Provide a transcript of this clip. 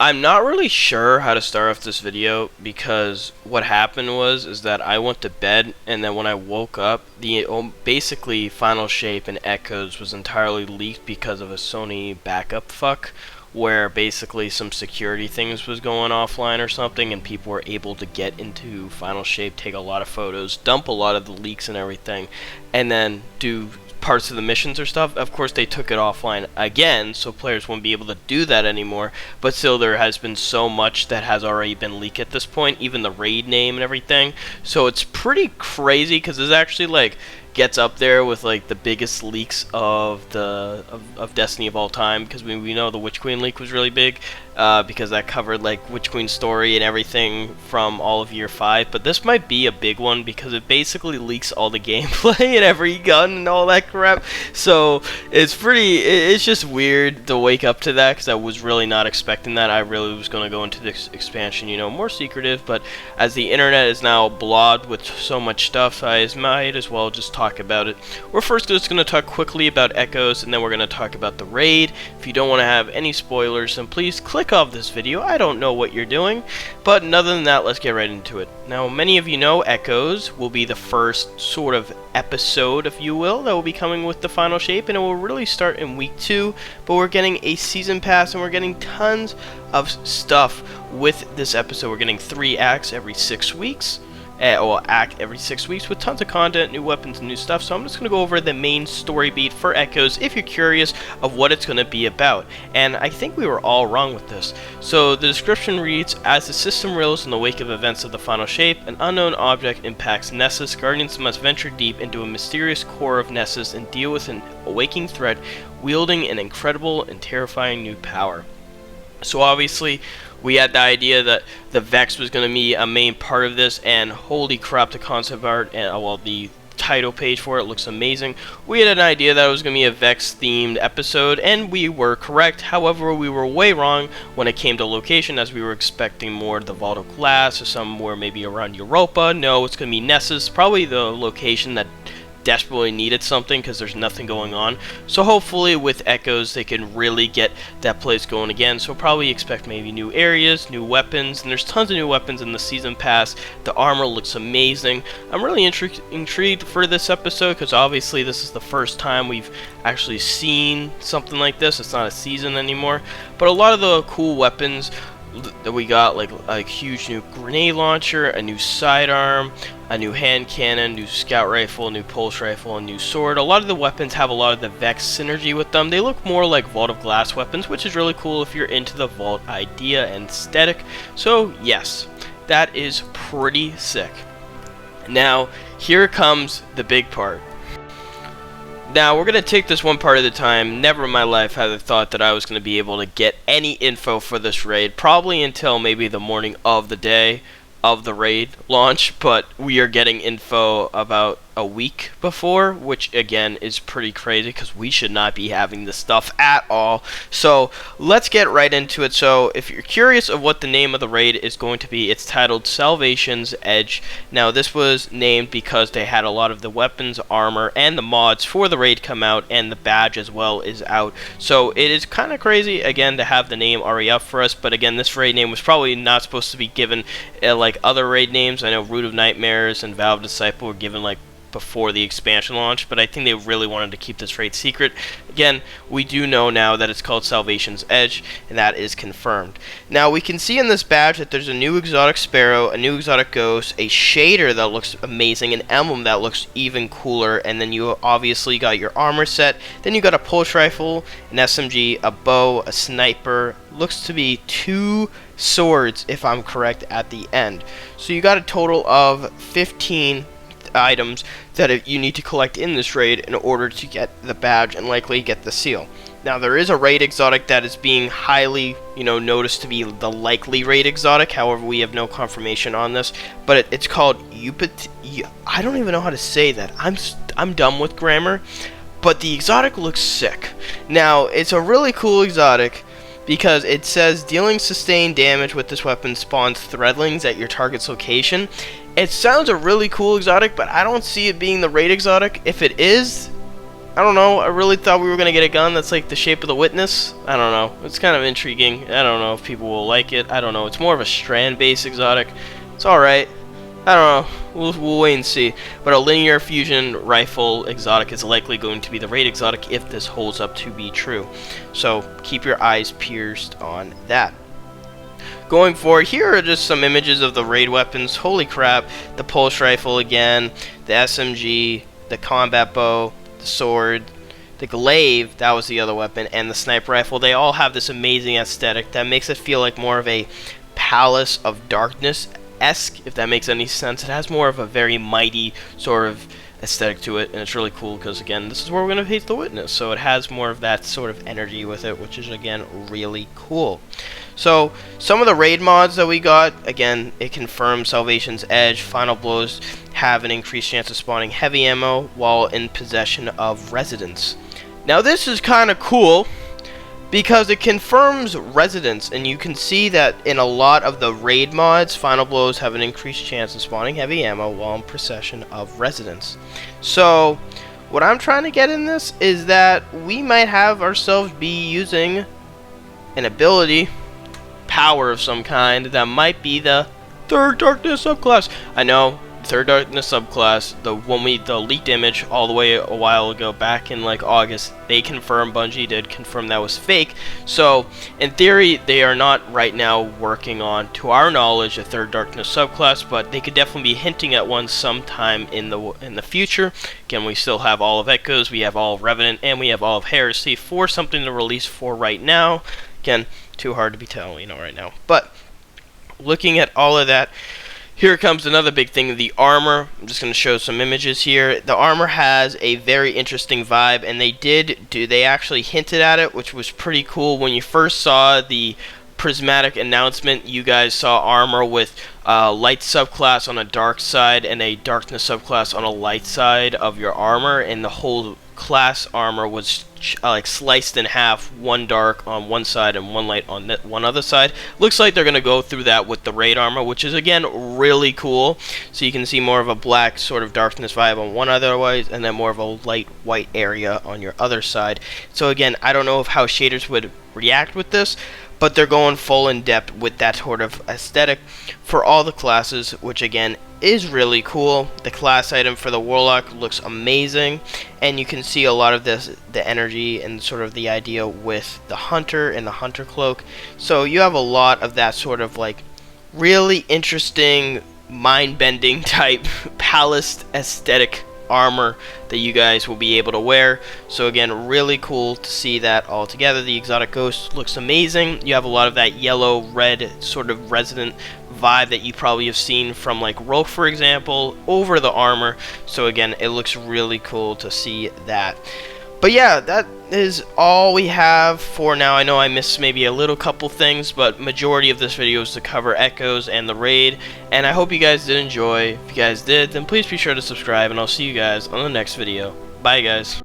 I'm not really sure how to start off this video because what happened is that I went to bed, and then when I woke up, the basically Final Shape and Echoes was entirely leaked because of a Sony backup fuck, where basically some security things was going offline or something, and people were able to get into Final Shape, take a lot of photos, dump a lot of the leaks and everything, and then do parts of the missions or stuff. Of course, they took it offline again, so players won't be able to do that anymore, but still there has been so much that has already been leaked at this point, even the raid name and everything. So it's pretty crazy because it's actually like gets up there with like the biggest leaks of Destiny of all time, because we know the Witch Queen leak was really big, because that covered like Witch Queen's story and everything from all of year 5. But this might be a big one because it basically leaks all the gameplay and every gun and all that crap. So it's just weird to wake up to that, because I was really not expecting that. I really was going to go into this expansion, more secretive, but as the internet is now blogged with so much stuff, I might as well just talk about it. We're first just going to talk quickly about Echoes, and then we're going to talk about the raid. If you don't want to have any spoilers, then please click off this video. I don't know what you're doing, but other than that, let's get right into it. Now, many of you know Echoes will be the first sort of episode, if you will, that will be coming with the Final Shape, and it will really start in week 2, but we're getting a season pass, and we're getting tons of stuff with this episode. We're getting 3 acts every 6 weeks. Or act every 6 weeks with tons of content, new weapons, and new stuff. So I'm just going to go over the main story beat for Echoes if you're curious of what it's going to be about. And I think we were all wrong with this. So the description reads, as the system reels in the wake of events of the Final Shape, an unknown object impacts Nessus. Guardians must venture deep into a mysterious core of Nessus and deal with an awakening threat, wielding an incredible and terrifying new power. So obviously, we had the idea that the Vex was going to be a main part of this, and holy crap, the concept art and the title page for it looks amazing. We had an idea that it was going to be a Vex themed episode, and we were correct. However, we were way wrong when it came to location, as we were expecting more of the Vault of Glass or somewhere maybe around Europa. No, it's going to be Nessus, probably the location that desperately needed something because there's nothing going on. So hopefully with Echoes they can really get that place going again. So probably expect maybe new areas, new weapons, and there's tons of new weapons in the season pass. The armor looks amazing. I'm really intrigued for this episode because obviously this is the first time we've actually seen something like this. It's not a season anymore, but a lot of the cool weapons that we got, like a huge new grenade launcher, a new sidearm, a new hand cannon, new scout rifle, new pulse rifle, a new sword. A lot of the weapons have a lot of the Vex synergy with them. They look more like Vault of Glass weapons, which is really cool if you're into the Vault idea and aesthetic. So yes, that is pretty sick. Now, here comes the big part. Now, we're going to take this one part at a time. Never in my life had I thought that I was going to be able to get any info for this raid, probably until maybe the morning of the day of the raid launch, but we are getting info about a week before, which again is pretty crazy because we should not be having this stuff at all. So let's get right into it. So if you're curious of what the name of the raid is going to be, it's titled Salvation's Edge. Now this was named because they had a lot of the weapons, armor, and the mods for the raid come out, and the badge as well is out. So it is kind of crazy again to have the name already up for us, but again, this raid name was probably not supposed to be given like other raid names. I know Root of Nightmares and Valve Disciple were given like before the expansion launch, but I think they really wanted to keep this raid secret. Again, we do know now that it's called Salvation's Edge, and that is confirmed. Now we can see in this badge that there's a new exotic sparrow, a new exotic ghost, a shader that looks amazing, an emblem that looks even cooler, and then you obviously got your armor set. Then you got a pulse rifle, an SMG, a bow, a sniper, looks to be 2 swords if I'm correct at the end. So you got a total of 15 items that you need to collect in this raid in order to get the badge and likely get the seal. Now there is a raid exotic that is being highly noticed to be the likely raid exotic. However, we have no confirmation on this, but it's called I don't even know how to say that. I'm dumb with grammar, but the exotic looks sick. Now it's a really cool exotic because it says dealing sustained damage with this weapon spawns threadlings at your target's location. It sounds a really cool exotic, but I don't see it being the raid exotic. If it is, I don't know, I really thought we were gonna get a gun that's like the shape of the Witness. I don't know, it's kind of intriguing. I don't know if people will like it. I don't know, it's more of a strand-based exotic. It's alright. I don't know, we'll wait and see. But a linear fusion rifle exotic is likely going to be the raid exotic if this holds up to be true. So keep your eyes pierced on that. Going forward, here are just some images of the raid weapons. Holy crap, the pulse rifle again, the SMG, the combat bow, the sword, the glaive, that was the other weapon, and the sniper rifle. They all have this amazing aesthetic that makes it feel like more of a Palace of Darkness-esque, if that makes any sense. It has more of a very mighty sort of aesthetic to it, and it's really cool because, again, this is where we're going to face the Witness, so it has more of that sort of energy with it, which is, again, really cool. So, some of the raid mods that we got, again, it confirms Salvation's Edge. Final blows have an increased chance of spawning heavy ammo while in possession of Residence. Now, this is kind of cool because it confirms Residence, and you can see that in a lot of the raid mods, Final blows have an increased chance of spawning heavy ammo while in possession of Residence. So, what I'm trying to get in this is that we might have ourselves be using an ability, power of some kind, that might be the Third Darkness subclass. I know, Third Darkness subclass, the leaked image all the way a while ago, back in like August, they confirmed, Bungie did confirm that was fake. So in theory, they are not right now working on, to our knowledge, a Third Darkness subclass, but they could definitely be hinting at one sometime in the future. Again, we still have all of Echoes, we have all of Revenant, and we have all of Heresy for something to release for right now. Again, too hard to be telling, right now. But looking at all of that, here comes another big thing, the armor. I'm just going to show some images here. The armor has a very interesting vibe, and they actually hinted at it, which was pretty cool. When you first saw the prismatic announcement, you guys saw armor with light subclass on a dark side and a darkness subclass on a light side of your armor, and the whole class armor was like sliced in half, one dark on one side and one light on one other side. Looks like they're gonna go through that with the raid armor, which is again really cool. So you can see more of a black sort of darkness vibe on one otherwise, and then more of a light white area on your other side. So again, I don't know how shaders would react with this, but they're going full in depth with that sort of aesthetic for all the classes, which again is really cool. The class item for the Warlock looks amazing, and you can see a lot of the energy and sort of the idea with the Hunter and the Hunter Cloak. So you have a lot of that sort of like really interesting, mind-bending type palace aesthetic armor that you guys will be able to wear. So again, really cool to see that all together. The Exotic Ghost looks amazing. You have a lot of that yellow red sort of resident vibe that you probably have seen from like Rogue, for example, over the armor. So again, it looks really cool to see that. But yeah, that is all we have for now. I know I missed maybe a little couple things, but majority of this video is to cover Echoes and the raid, and I hope you guys did enjoy. If you guys did, then please be sure to subscribe, and I'll see you guys on the next video. Bye guys.